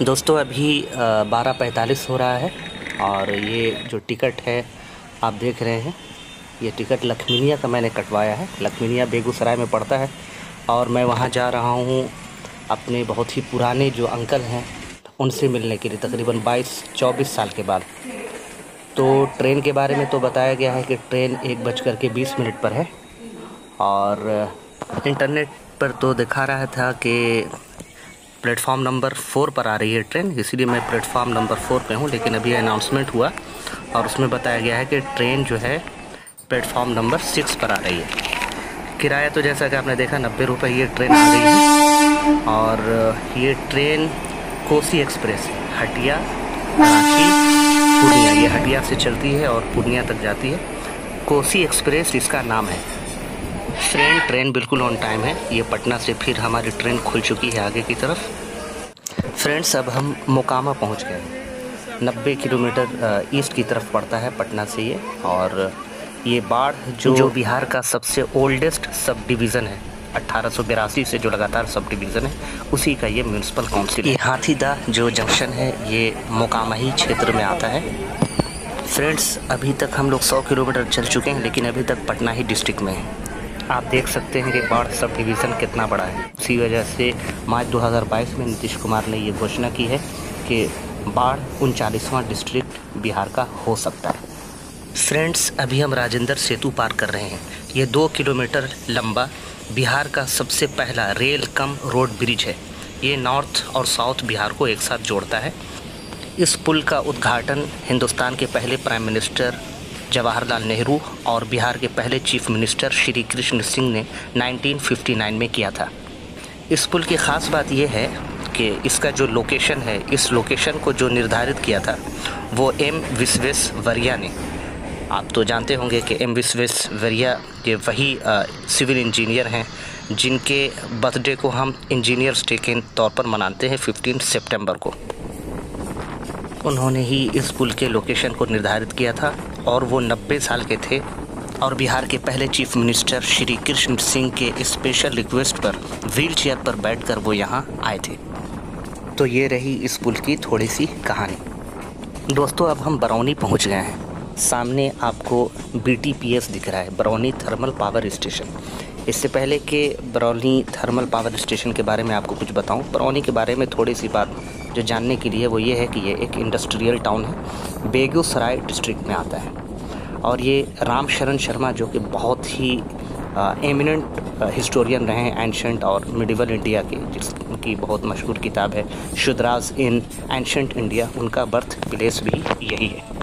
दोस्तों अभी 12:45 हो रहा है और ये जो टिकट है आप देख रहे हैं, ये टिकट लखमीनिया का मैंने कटवाया है। लखमीनिया बेगूसराय में पड़ता है और मैं वहाँ जा रहा हूँ अपने बहुत ही पुराने जो अंकल हैं उनसे मिलने के लिए, तकरीबन 22-24 साल के बाद। तो ट्रेन के बारे में तो बताया गया है कि ट्रेन 1:20 पर है और इंटरनेट पर तो दिखा रहा था कि प्लेटफॉर्म नंबर 4 पर आ रही है ट्रेन, इसीलिए मैं प्लेटफॉर्म नंबर 4 पे हूँ। लेकिन अभी अनाउंसमेंट हुआ और उसमें बताया गया है कि ट्रेन जो है प्लेटफॉर्म नंबर 6 पर आ रही है। किराया तो जैसा कि आपने देखा 90 रुपये ये ट्रेन आ गई है। और ये ट्रेन कोसी एक्सप्रेस हटिया कराची पूर्णिया, ये हटिया से चलती है और पूर्णिया तक जाती है। कोसी एक्सप्रेस इसका नाम है। ट्रेन बिल्कुल ऑन टाइम है। ये पटना से फिर हमारी ट्रेन खुल चुकी है आगे की तरफ। फ्रेंड्स अब हम मोकामा पहुंच गए। 90 किलोमीटर ईस्ट की तरफ पड़ता है पटना से ये। और ये बाढ़ जो बिहार का सबसे ओल्डेस्ट सब डिवीज़न है, 1882 से जो लगातार सब डिवीज़न है, उसी का ये म्यूनसिपल काउंसिल है। ये हाथीदा जो जंक्शन है ये मोकामा ही क्षेत्र में आता है। फ्रेंड्स अभी तक हम लोग 100 किलोमीटर चल चुके हैं, लेकिन अभी तक पटना ही डिस्ट्रिक्ट में है। आप देख सकते हैं कि बाढ़ सब डिवीज़न कितना बड़ा है। उसी वजह से मार्च 2022 में नीतीश कुमार ने ये घोषणा की है कि बाढ़ 39वां डिस्ट्रिक्ट बिहार का हो सकता है। फ्रेंड्स अभी हम राजेंद्र सेतु पार कर रहे हैं। ये 2 किलोमीटर लंबा बिहार का सबसे पहला रेल कम रोड ब्रिज है। ये नॉर्थ और साउथ बिहार को एक साथ जोड़ता है। इस पुल का उद्घाटन हिंदुस्तान के पहले प्राइम मिनिस्टर जवाहरलाल नेहरू और बिहार के पहले चीफ मिनिस्टर श्री कृष्ण सिंह ने 1959 में किया था। इस पुल की ख़ास बात यह है कि इसका जो लोकेशन है, इस लोकेशन को जो निर्धारित किया था वो एम विश्वेश्वरैया ने। आप तो जानते होंगे कि एम विश्वेश्वरैया ये वही सिविल इंजीनियर हैं जिनके बर्थडे को हम इंजीनियर्स डे के तौर पर मनाते हैं 15 सितंबर को। उन्होंने ही इस पुल के लोकेशन को निर्धारित किया था और वो 90 साल के थे और बिहार के पहले चीफ मिनिस्टर श्री कृष्ण सिंह के स्पेशल रिक्वेस्ट पर व्हील चेयर पर बैठकर वो यहाँ आए थे। तो ये रही इस पुल की थोड़ी सी कहानी। दोस्तों अब हम बरौनी पहुँच गए हैं। सामने आपको BTPS दिख रहा है, बरौनी थर्मल पावर स्टेशन। इससे पहले कि बरौनी थर्मल पावर स्टेशन के बारे में आपको कुछ बताऊं, बरौनी के बारे में थोड़ी सी बात जो जानने के लिए वो ये है कि ये एक इंडस्ट्रियल टाउन है, बेगूसराय डिस्ट्रिक्ट में आता है। और ये राम शरण शर्मा जो कि बहुत ही एमिनेंट हिस्टोरियन रहे हैं एंशंट और मिडिवल इंडिया के, जिसकी बहुत मशहूर किताब है शुद्राज इन एंशंट इंडिया, उनका बर्थ प्लेस भी यही है।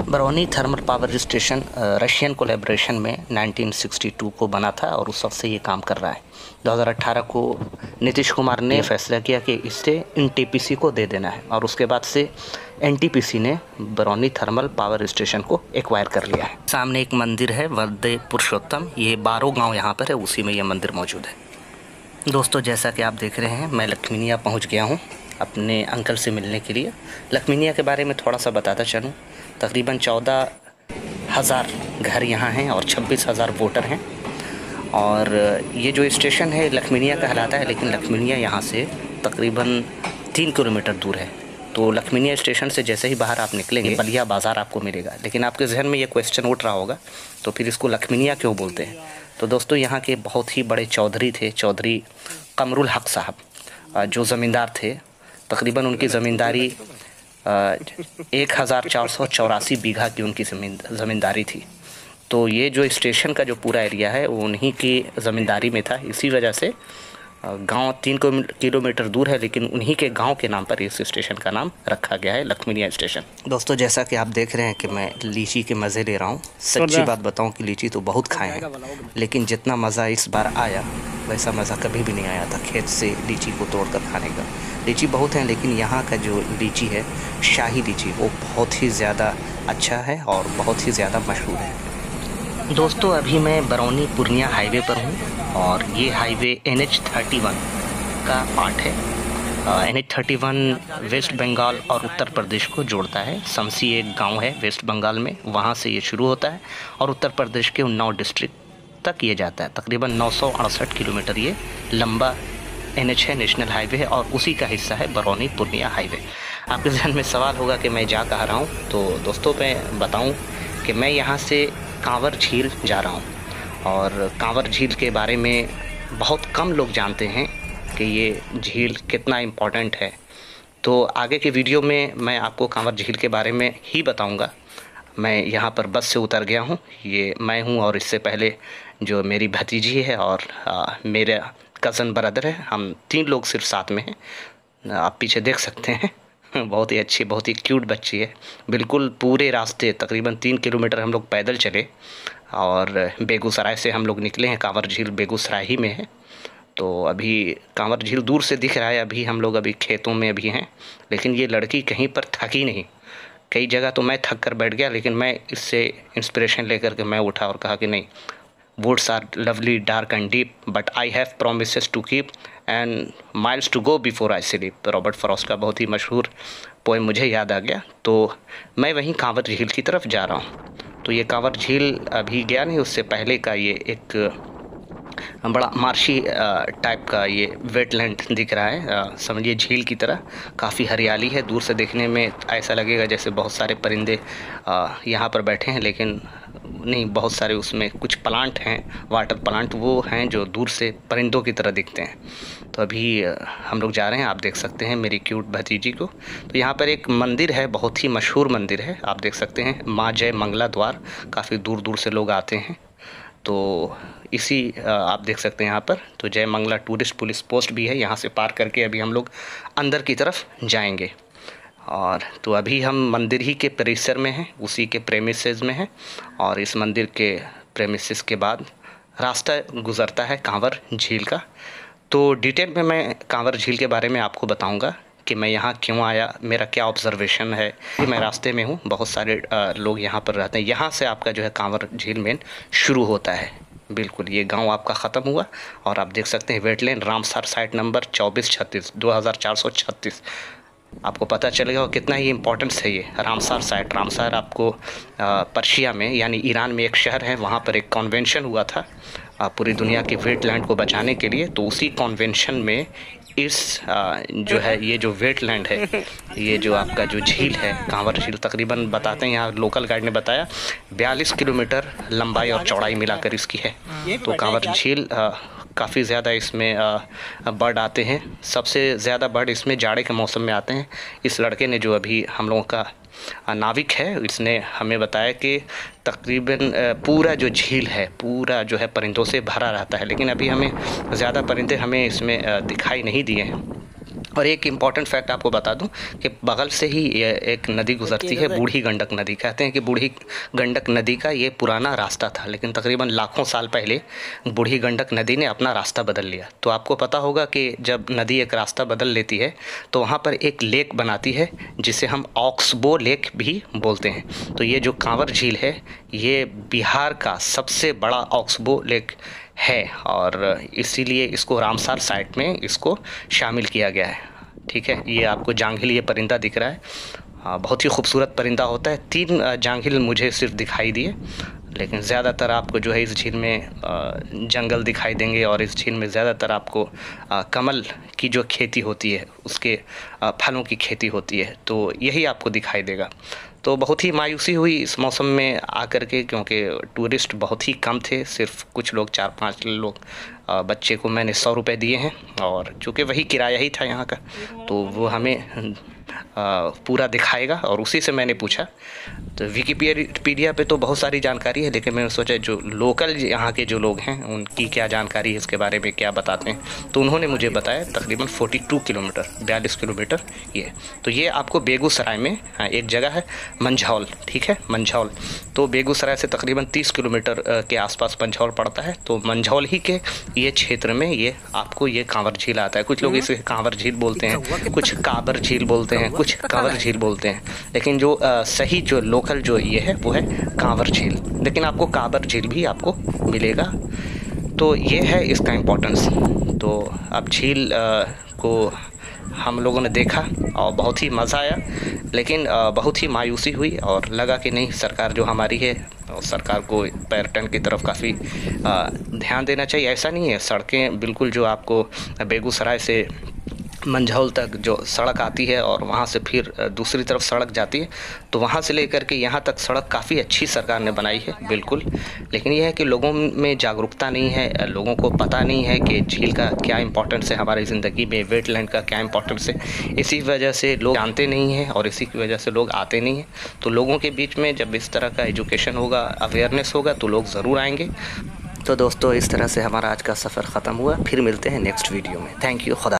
Barauni thermal power station Russian collaboration में 1962 को बना था और उस वक्त से ये काम कर रहा है। 2018 को नीतीश कुमार ने फैसला किया कि इसे NTPC को दे देना है और उसके बाद से NTPC ने बरौनी थर्मल पावर स्टेशन को एक्वायर कर लिया है। सामने एक मंदिर है वंदे पुरुषोत्तम, ये बारो गांव यहाँ पर है, उसी में ये मंदिर मौजूद है। दोस्तों जैसा कि आप देख रहे हैं मैं लखमीनिया पहुँच गया हूँ अपने अंकल से मिलने के लिए। लखमीनिया के बारे में थोड़ा सा बताता चलूँ। तकरीबन 14,000 घर यहाँ हैं और 26,000 वोटर हैं। और ये जो स्टेशन है लखमीनिया कहलाता है, लेकिन लखमीनिया यहाँ से तकरीबन 3 किलोमीटर दूर है। तो लखमीनिया स्टेशन से जैसे ही बाहर आप निकलेंगे बलिया बाज़ार आपको मिलेगा। लेकिन आपके जहन में ये क्वेश्चन उठ रहा होगा तो फिर इसको लखमीनिया क्यों बोलते हैं। तो दोस्तों यहाँ के बहुत ही बड़े चौधरी थे, चौधरी कमरुल हक साहब जो ज़मींदार थे। तकरीबन उनकी ज़मींदारी 1484 बीघा की उनकी ज़मींदारी थी। तो ये जो स्टेशन का जो पूरा एरिया है वो उन्हीं की ज़मींदारी में था। इसी वजह से गांव 3 किलोमीटर दूर है, लेकिन उन्हीं के गांव के नाम पर इस स्टेशन का नाम रखा गया है लखमीनिया स्टेशन। दोस्तों जैसा कि आप देख रहे हैं कि मैं लीची के मज़े ले रहा हूँ। सच्ची बात बताऊँ कि लीची तो बहुत खाए हैं, लेकिन जितना मज़ा इस बार आया वैसा मज़ा कभी भी नहीं आया था खेत से लीची को तोड़ कर खाने का। लीची बहुत हैं, लेकिन यहाँ का जो लीची है शाही लीची वो बहुत ही ज़्यादा अच्छा है और बहुत ही ज़्यादा मशहूर है। दोस्तों अभी मैं बरौनी पूर्णिया हाईवे पर हूँ और ये हाईवे NH31 का पार्ट है। NH31 वेस्ट बंगाल और उत्तर प्रदेश को जोड़ता है। शमसी एक गांव है वेस्ट बंगाल में, वहाँ से ये शुरू होता है और उत्तर प्रदेश के उन्नाव डिस्ट्रिक्ट तक ये जाता है। तकरीबन 968 किलोमीटर ये लंबा NH है, नेशनल हाईवे है, और उसी का हिस्सा है बरौनी पूर्णिया हाईवे। आपके ज़हन में सवाल होगा कि मैं जा कहाँ रहा हूँ, तो दोस्तों मैं बताऊँ कि मैं यहाँ से कांवर झील जा रहा हूँ। और कांवर झील के बारे में बहुत कम लोग जानते हैं कि ये झील कितना इम्पोर्टेंट है। तो आगे के वीडियो में मैं आपको कांवर झील के बारे में ही बताऊंगा। मैं यहाँ पर बस से उतर गया हूँ, ये मैं हूँ और इससे पहले जो मेरी भतीजी है और मेरा कज़न ब्रदर है, हम 3 लोग सिर्फ साथ में हैं। आप पीछे देख सकते हैं बहुत ही अच्छी, बहुत ही क्यूट बच्ची है। बिल्कुल पूरे रास्ते तकरीबन 3 किलोमीटर हम लोग पैदल चले और बेगूसराय से हम लोग निकले हैं। कांवर झील बेगूसराय ही में है। तो अभी कांवर झील दूर से दिख रहा है, अभी हम लोग अभी खेतों में अभी हैं, लेकिन ये लड़की कहीं पर थकी नहीं। कई जगह तो मैं थक कर बैठ गया, लेकिन मैं इससे इंस्पिरेशन लेकर के मैं उठा और कहा कि नहीं, woods are lovely dark and deep but I have promises to keep and miles to go before I sleep. Robert Frost का बहुत ही मशहूर पोएम मुझे याद आ गया। तो मैं वहीं कांवर झील की तरफ जा रहा हूँ। तो ये कांवर झील अभी गया नहीं, उससे पहले का ये एक बड़ा मार्शी टाइप का ये वेटलैंड दिख रहा है। समझिए झील की तरह, काफ़ी हरियाली है। दूर से देखने में ऐसा लगेगा जैसे बहुत सारे परिंदे यहाँ पर बैठे हैं, लेकिन नहीं, बहुत सारे उसमें कुछ प्लांट हैं, वाटर प्लांट वो हैं जो दूर से परिंदों की तरह दिखते हैं। तो अभी हम लोग जा रहे हैं, आप देख सकते हैं मेरी क्यूट भतीजी को। तो यहाँ पर एक मंदिर है, बहुत ही मशहूर मंदिर है, आप देख सकते हैं, माँ जय मंगला द्वार। काफ़ी दूर दूर से लोग आते हैं। तो इसी आप देख सकते हैं यहाँ पर तो जय मंगला टूरिस्ट पुलिस पोस्ट भी है। यहाँ से पार करके अभी हम लोग अंदर की तरफ जाएंगे। और तो अभी हम मंदिर ही के परिसर में हैं, उसी के प्रेमिसेस में हैं। और इस मंदिर के प्रेमिसेस के बाद रास्ता गुज़रता है कांवर झील का। तो डिटेल में मैं कांवर झील के बारे में आपको बताऊंगा कि मैं यहाँ क्यों आया, मेरा क्या ऑब्जर्वेशन है। मैं रास्ते में हूँ, बहुत सारे लोग यहाँ पर रहते हैं। यहाँ से आपका जो है कांवर झील मेन शुरू होता है। बिल्कुल ये गांव आपका ख़त्म हुआ और आप देख सकते हैं वेटलैंड रामसार साइट नंबर 2436 2436। आपको पता चलेगा कितना ही इम्पोर्टेंस है ये रामसार साइट। रामसार आपको पर्शिया में यानी ईरान में एक शहर है, वहाँ पर एक कन्वेंशन हुआ था पूरी दुनिया के वेटलैंड को बचाने के लिए। तो उसी कन्वेंशन में इस जो है ये जो वेटलैंड है, ये जो आपका जो झील है कांवर झील, तकरीबन बताते हैं यहाँ लोकल गाइड ने बताया 42 किलोमीटर लंबाई और चौड़ाई मिलाकर इसकी है। तो कांवर झील काफ़ी ज़्यादा इसमें बर्ड आते हैं। सबसे ज़्यादा बर्ड इसमें जाड़े के मौसम में आते हैं। इस लड़के ने जो अभी हम लोगों का नाविक है, इसने हमें बताया कि तकरीबन पूरा जो झील है पूरा जो है परिंदों से भरा रहता है, लेकिन अभी हमें ज़्यादा परिंदे हमें इसमें दिखाई नहीं दिए हैं। और एक इम्पॉर्टेंट फैक्ट आपको बता दूं कि बगल से ही ये एक नदी गुजरती है, बूढ़ी गंडक नदी। कहते हैं कि बूढ़ी गंडक नदी का ये पुराना रास्ता था, लेकिन तकरीबन लाखों साल पहले बूढ़ी गंडक नदी ने अपना रास्ता बदल लिया। तो आपको पता होगा कि जब नदी एक रास्ता बदल लेती है तो वहाँ पर एक लेक बनाती है जिसे हम ऑक्सबो लेक भी बोलते हैं। तो ये जो कांवर झील है ये बिहार का सबसे बड़ा ऑक्सबो लेक है और इसीलिए इसको रामसार साइट में इसको शामिल किया गया है। ठीक है, ये आपको जांघिल ये परिंदा दिख रहा है, बहुत ही खूबसूरत परिंदा होता है। 3 जांघिल मुझे सिर्फ दिखाई दिए, लेकिन ज़्यादातर आपको जो है इस झील में जंगल दिखाई देंगे और इस झील में ज़्यादातर आपको कमल की जो खेती होती है उसके फलों की खेती होती है, तो यही आपको दिखाई देगा। तो बहुत ही मायूसी हुई इस मौसम में आकर के, क्योंकि टूरिस्ट बहुत ही कम थे, सिर्फ कुछ लोग 4-5 लोग। बच्चे को मैंने 100 रुपये दिए हैं और चूँकि वही किराया ही था यहाँ का, तो वो हमें पूरा दिखाएगा और उसी से मैंने पूछा। तो विकिपीडिया पे तो बहुत सारी जानकारी है, लेकिन मैंने सोचा जो लोकल यहाँ के जो लोग हैं उनकी क्या जानकारी है इसके बारे में, क्या बताते हैं। तो उन्होंने मुझे बताया तकरीबन 42 किलोमीटर 42 किलोमीटर ये। तो ये आपको बेगूसराय में एक जगह है मंझौल, ठीक है, मंझौल। तो बेगूसराय से तकरीबन 30 किलोमीटर के आसपास मंझौल पड़ता है। तो मंझौल ही के ये क्षेत्र में ये आपको ये कांवर झील आता है। कुछ लोग इसे कांवर झील बोलते हैं, कुछ काबर झील बोलते हैं, हैं, कुछ कांवर झील बोलते हैं, लेकिन जो सही जो लोकल जो ये है वो है कांवर झील, लेकिन आपको कांवर झील भी आपको मिलेगा। तो ये है इसका इम्पोर्टेंस। तो अब झील को हम लोगों ने देखा और बहुत ही मज़ा आया, लेकिन बहुत ही मायूसी हुई और लगा कि नहीं, सरकार जो हमारी है, सरकार को पर्यटन की तरफ काफ़ी ध्यान देना चाहिए। ऐसा नहीं है, सड़कें बिल्कुल जो आपको बेगूसराय से मंझौल तक जो सड़क आती है और वहाँ से फिर दूसरी तरफ सड़क जाती है, तो वहाँ से लेकर के यहाँ तक सड़क काफ़ी अच्छी सरकार ने बनाई है बिल्कुल। लेकिन यह है कि लोगों में जागरूकता नहीं है, लोगों को पता नहीं है कि झील का क्या इंपॉर्टेंस है हमारी ज़िंदगी में, वेटलैंड का क्या इंपॉर्टेंस है। इसी वजह से लोग जानते नहीं हैं और इसी की वजह से लोग आते नहीं हैं। तो लोगों के बीच में जब इस तरह का एजुकेशन होगा, अवेयरनेस होगा, तो लोग ज़रूर आएंगे। तो दोस्तों, इस तरह से हमारा आज का सफ़र ख़त्म हुआ। फिर मिलते हैं नेक्स्ट वीडियो में। Thank you. खुदा।